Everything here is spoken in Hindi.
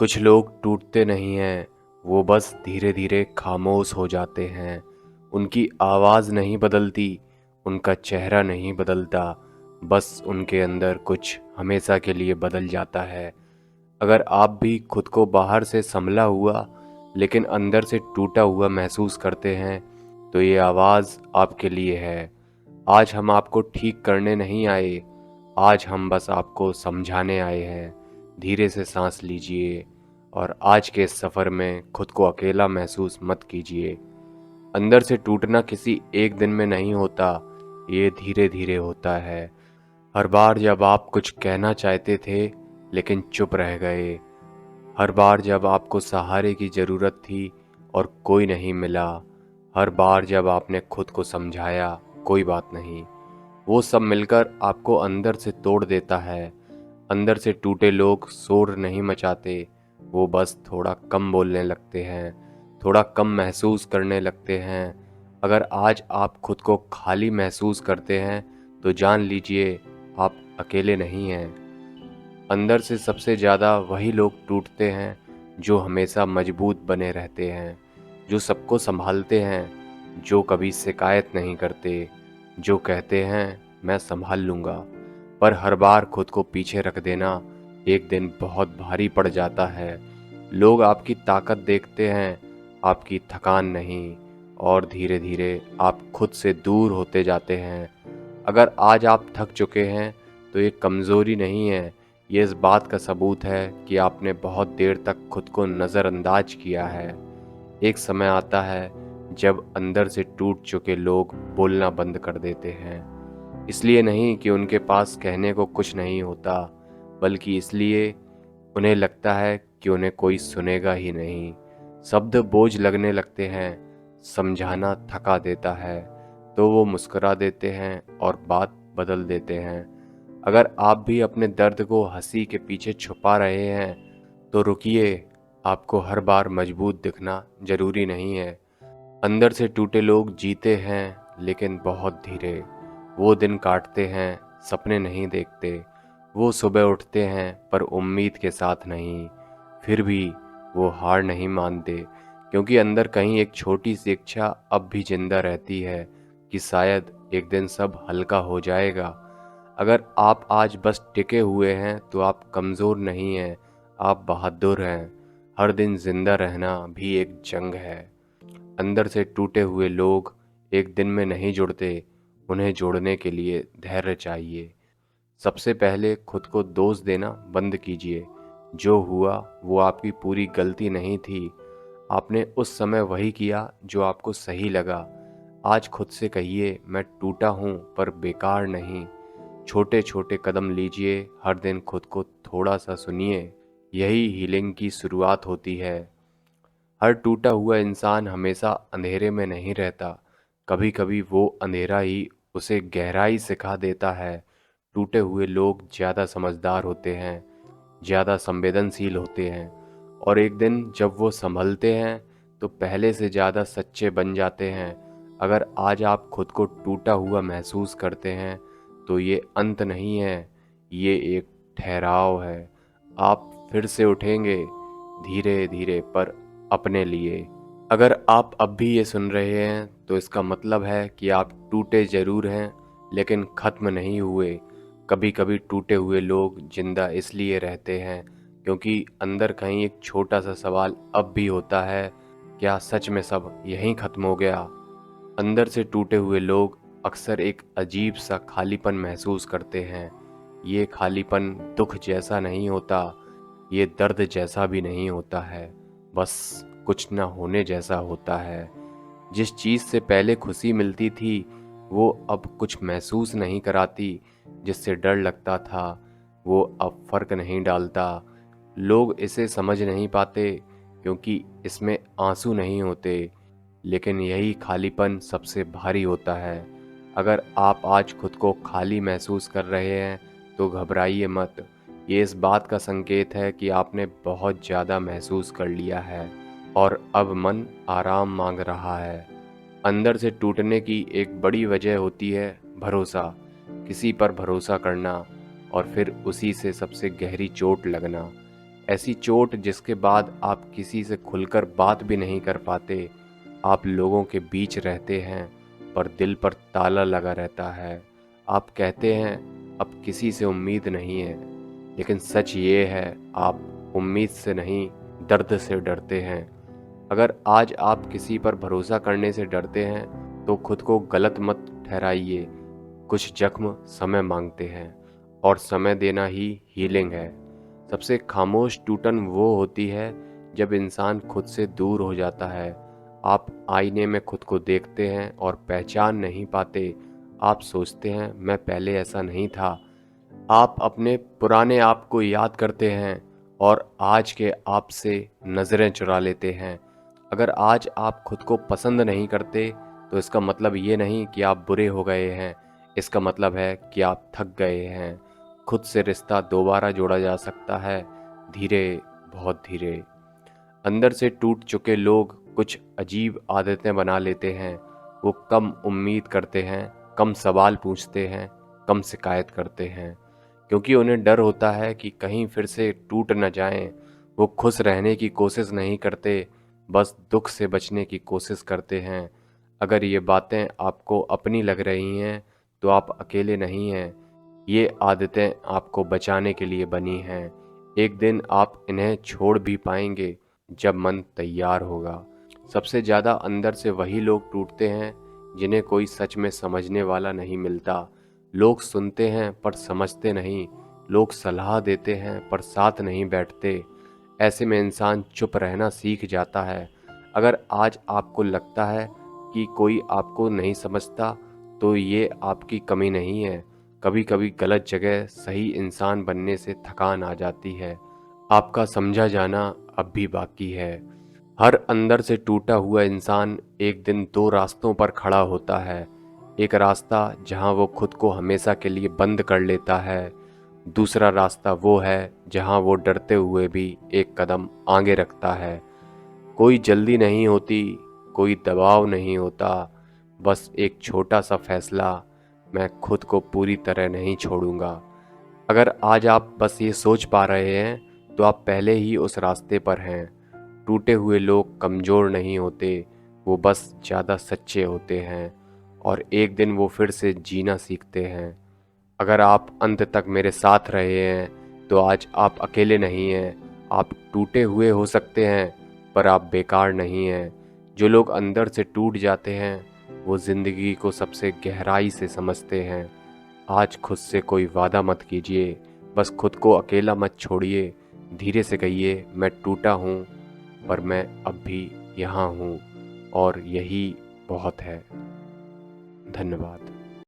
कुछ लोग टूटते नहीं हैं, वो बस धीरे धीरे खामोश हो जाते हैं। उनकी आवाज़ नहीं बदलती, उनका चेहरा नहीं बदलता, बस उनके अंदर कुछ हमेशा के लिए बदल जाता है। अगर आप भी खुद को बाहर से संभला हुआ लेकिन अंदर से टूटा हुआ महसूस करते हैं, तो ये आवाज़ आपके लिए है। आज हम आपको ठीक करने नहीं आए, आज हम बस आपको समझाने आए हैं। धीरे से सांस लीजिए और आज के इस सफ़र में खुद को अकेला महसूस मत कीजिए। अंदर से टूटना किसी एक दिन में नहीं होता, ये धीरे धीरे होता है। हर बार जब आप कुछ कहना चाहते थे लेकिन चुप रह गए, हर बार जब आपको सहारे की ज़रूरत थी और कोई नहीं मिला, हर बार जब आपने खुद को समझाया कोई बात नहीं, वो सब मिलकर आपको अंदर से तोड़ देता है। अंदर से टूटे लोग शोर नहीं मचाते, वो बस थोड़ा कम बोलने लगते हैं, थोड़ा कम महसूस करने लगते हैं। अगर आज आप खुद को खाली महसूस करते हैं तो जान लीजिए आप अकेले नहीं हैं। अंदर से सबसे ज़्यादा वही लोग टूटते हैं जो हमेशा मजबूत बने रहते हैं, जो सबको संभालते हैं, जो कभी शिकायत नहीं करते, जो कहते हैं मैं संभाल लूँगा। पर हर बार खुद को पीछे रख देना एक दिन बहुत भारी पड़ जाता है। लोग आपकी ताकत देखते हैं, आपकी थकान नहीं, और धीरे धीरे आप खुद से दूर होते जाते हैं। अगर आज आप थक चुके हैं तो ये कमज़ोरी नहीं है, ये इस बात का सबूत है कि आपने बहुत देर तक खुद को नज़रअंदाज किया है। एक समय आता है जब अंदर से टूट चुके लोग बोलना बंद कर देते हैं, इसलिए नहीं कि उनके पास कहने को कुछ नहीं होता, बल्कि इसलिए उन्हें लगता है कि उन्हें कोई सुनेगा ही नहीं। शब्द बोझ लगने लगते हैं, समझाना थका देता है, तो वो मुस्कुरा देते हैं और बात बदल देते हैं। अगर आप भी अपने दर्द को हंसी के पीछे छुपा रहे हैं तो रुकिए, आपको हर बार मजबूत दिखना जरूरी नहीं है। अंदर से टूटे लोग जीते हैं लेकिन बहुत धीरे। वो दिन काटते हैं, सपने नहीं देखते। वो सुबह उठते हैं पर उम्मीद के साथ नहीं। फिर भी वो हार नहीं मानते, क्योंकि अंदर कहीं एक छोटी सी इच्छा अब भी जिंदा रहती है कि शायद एक दिन सब हल्का हो जाएगा। अगर आप आज बस टिके हुए हैं तो आप कमज़ोर नहीं हैं, आप बहादुर हैं। हर दिन जिंदा रहना भी एक जंग है। अंदर से टूटे हुए लोग एक दिन में नहीं जुड़ते, उन्हें जोड़ने के लिए धैर्य चाहिए। सबसे पहले खुद को दोष देना बंद कीजिए। जो हुआ वो आपकी पूरी गलती नहीं थी, आपने उस समय वही किया जो आपको सही लगा। आज खुद से कहिए मैं टूटा हूँ पर बेकार नहीं। छोटे छोटे कदम लीजिए, हर दिन खुद को थोड़ा सा सुनिए। यही हीलिंग की शुरुआत होती है। हर टूटा हुआ इंसान हमेशा अंधेरे में नहीं रहता, कभी कभी वो अंधेरा ही उसे गहराई सिखा देता है। टूटे हुए लोग ज़्यादा समझदार होते हैं, ज़्यादा संवेदनशील होते हैं, और एक दिन जब वो संभलते हैं तो पहले से ज़्यादा सच्चे बन जाते हैं। अगर आज आप खुद को टूटा हुआ महसूस करते हैं तो ये अंत नहीं है, ये एक ठहराव है। आप फिर से उठेंगे, धीरे धीरे पर अपने लिए। अगर आप अब भी ये सुन रहे हैं तो इसका मतलब है कि आप टूटे ज़रूर हैं लेकिन ख़त्म नहीं हुए। कभी कभी टूटे हुए लोग जिंदा इसलिए रहते हैं क्योंकि अंदर कहीं एक छोटा सा सवाल अब भी होता है, क्या सच में सब यहीं ख़त्म हो गया। अंदर से टूटे हुए लोग अक्सर एक अजीब सा खालीपन महसूस करते हैं। ये खालीपन दुख जैसा नहीं होता, ये दर्द जैसा भी नहीं होता है, बस कुछ न होने जैसा होता है। जिस चीज़ से पहले खुशी मिलती थी वो अब कुछ महसूस नहीं कराती, जिससे डर लगता था वो अब फर्क नहीं डालता। लोग इसे समझ नहीं पाते क्योंकि इसमें आंसू नहीं होते, लेकिन यही खालीपन सबसे भारी होता है। अगर आप आज खुद को खाली महसूस कर रहे हैं तो घबराइए मत, ये इस बात का संकेत है कि आपने बहुत ज़्यादा महसूस कर लिया है और अब मन आराम मांग रहा है। अंदर से टूटने की एक बड़ी वजह होती है भरोसा, किसी पर भरोसा करना और फिर उसी से सबसे गहरी चोट लगना। ऐसी चोट जिसके बाद आप किसी से खुलकर बात भी नहीं कर पाते। आप लोगों के बीच रहते हैं पर दिल पर ताला लगा रहता है। आप कहते हैं अब किसी से उम्मीद नहीं है, लेकिन सच ये है आप उम्मीद से नहीं दर्द से डरते हैं। अगर आज आप किसी पर भरोसा करने से डरते हैं तो खुद को गलत मत ठहराइए। कुछ जख्म समय मांगते हैं और समय देना ही हीलिंग है। सबसे खामोश टूटन वो होती है जब इंसान खुद से दूर हो जाता है। आप आईने में खुद को देखते हैं और पहचान नहीं पाते। आप सोचते हैं मैं पहले ऐसा नहीं था। आप अपने पुराने आप को याद करते हैं और आज के आप से नज़रें चुरा लेते हैं। अगर आज आप खुद को पसंद नहीं करते तो इसका मतलब ये नहीं कि आप बुरे हो गए हैं। इसका मतलब है कि आप थक गए हैं। खुद से रिश्ता दोबारा जोड़ा जा सकता है, धीरे, बहुत धीरे। अंदर से टूट चुके लोग कुछ अजीब आदतें बना लेते हैं। वो कम उम्मीद करते हैं, कम सवाल पूछते हैं, कम शिकायत करते हैं, क्योंकि उन्हें डर होता है कि कहीं फिर से टूट न जाएं। वो खुश रहने की कोशिश नहीं करते, बस दुख से बचने की कोशिश करते हैं। अगर ये बातें आपको अपनी लग रही हैं तो आप अकेले नहीं हैं। ये आदतें आपको बचाने के लिए बनी हैं। एक दिन आप इन्हें छोड़ भी पाएंगे जब मन तैयार होगा। सबसे ज़्यादा अंदर से वही लोग टूटते हैं जिन्हें कोई सच में समझने वाला नहीं मिलता। लोग सुनते हैं पर समझते नहीं। लोग सलाह देते हैं पर साथ नहीं बैठते। ऐसे में इंसान चुप रहना सीख जाता है। अगर आज आपको लगता है कि कोई आपको नहीं समझता तो ये आपकी कमी नहीं है। कभी कभी गलत जगह सही इंसान बनने से थकान आ जाती है। आपका समझा जाना अब भी बाकी है। हर अंदर से टूटा हुआ इंसान एक दिन दो रास्तों पर खड़ा होता है। एक रास्ता जहां वो खुद को हमेशा के लिए बंद कर लेता है। दूसरा रास्ता वो है जहां वो डरते हुए भी एक कदम आगे रखता है। कोई जल्दी नहीं होती, कोई दबाव नहीं होता, बस एक छोटा सा फैसला, मैं खुद को पूरी तरह नहीं छोड़ूंगा। अगर आज आप बस ये सोच पा रहे हैं तो आप पहले ही उस रास्ते पर हैं। टूटे हुए लोग कमज़ोर नहीं होते, वो बस ज़्यादा सच्चे होते हैं और एक दिन वो फिर से जीना सीखते हैं। अगर आप अंत तक मेरे साथ रहे हैं तो आज आप अकेले नहीं हैं। आप टूटे हुए हो सकते हैं पर आप बेकार नहीं हैं। जो लोग अंदर से टूट जाते हैं वो ज़िंदगी को सबसे गहराई से समझते हैं। आज खुद से कोई वादा मत कीजिए, बस खुद को अकेला मत छोड़िए। धीरे से कहिए मैं टूटा हूँ पर मैं अब भी यहाँ हूँ और यही बहुत है। धन्यवाद।